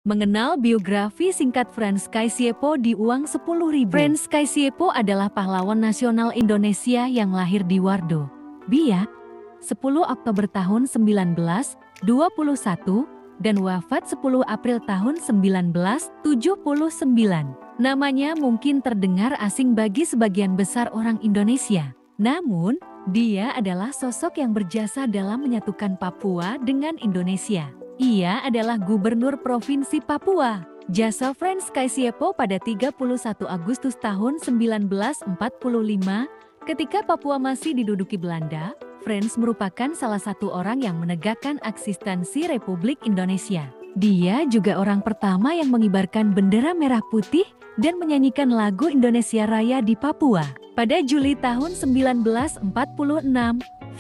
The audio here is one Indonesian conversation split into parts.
Mengenal biografi singkat Frans Kaisiepo di uang 10.000. Frans Kaisiepo adalah pahlawan nasional Indonesia yang lahir di Wardo, Biak, 10 Oktober tahun 1921 dan wafat 10 April tahun 1979. Namanya mungkin terdengar asing bagi sebagian besar orang Indonesia. Namun, dia adalah sosok yang berjasa dalam menyatukan Papua dengan Indonesia. Ia adalah Gubernur Provinsi Papua. Jasa Frans Kaisiepo pada 31 Agustus tahun 1945, ketika Papua masih diduduki Belanda, Frans merupakan salah satu orang yang menegakkan eksistensi Republik Indonesia. Dia juga orang pertama yang mengibarkan bendera merah putih dan menyanyikan lagu Indonesia Raya di Papua. Pada Juli tahun 1946,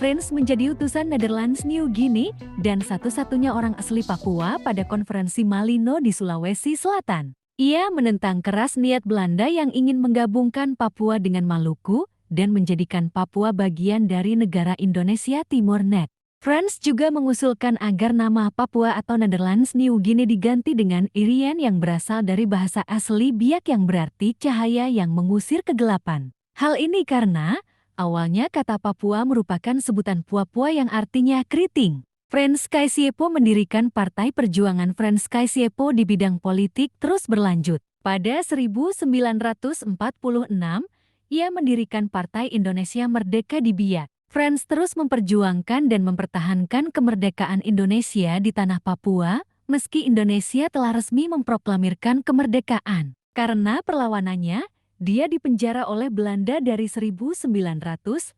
Frans menjadi utusan Netherlands New Guinea dan satu-satunya orang asli Papua pada konferensi Malino di Sulawesi Selatan. Ia menentang keras niat Belanda yang ingin menggabungkan Papua dengan Maluku dan menjadikan Papua bagian dari negara Indonesia Timur Net. Frans juga mengusulkan agar nama Papua atau Netherlands New Guinea diganti dengan Irian yang berasal dari bahasa asli Biak yang berarti cahaya yang mengusir kegelapan. Hal ini karena awalnya kata Papua merupakan sebutan Papua yang artinya keriting. Frans Kaisiepo mendirikan Partai Perjuangan Frans Kaisiepo di bidang politik terus berlanjut. Pada 1946, ia mendirikan Partai Indonesia Merdeka di Biak. Frans terus memperjuangkan dan mempertahankan kemerdekaan Indonesia di tanah Papua, meski Indonesia telah resmi memproklamirkan kemerdekaan. Karena perlawanannya, dia dipenjara oleh Belanda dari 1954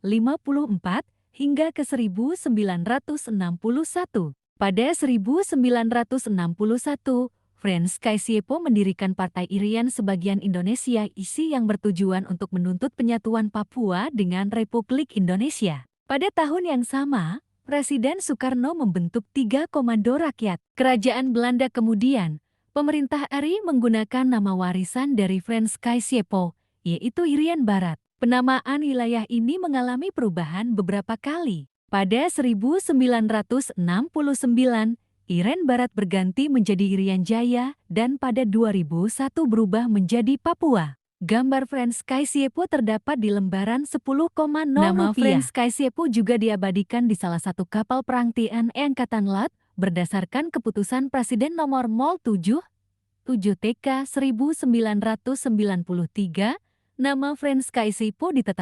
hingga ke 1961. Pada 1961, Frans Kaisiepo mendirikan Partai Irian Sebagian Indonesia ISI yang bertujuan untuk menuntut penyatuan Papua dengan Republik Indonesia. Pada tahun yang sama, Presiden Soekarno membentuk 3 Komando Rakyat. Kerajaan Belanda kemudian, pemerintah RI menggunakan nama warisan dari Frans Kaisiepo, yaitu Irian Barat. Penamaan wilayah ini mengalami perubahan beberapa kali. Pada 1969, Irian Barat berganti menjadi Irian Jaya dan pada 2001 berubah menjadi Papua. Gambar Frans Kaisiepo terdapat di lembaran 10,0 Nama Frans Kaisiepo juga diabadikan di salah satu kapal perang TNI Angkatan Laut berdasarkan keputusan Presiden nomor 07 TK 1993. Nama Frans Kaisiepo ditetapkan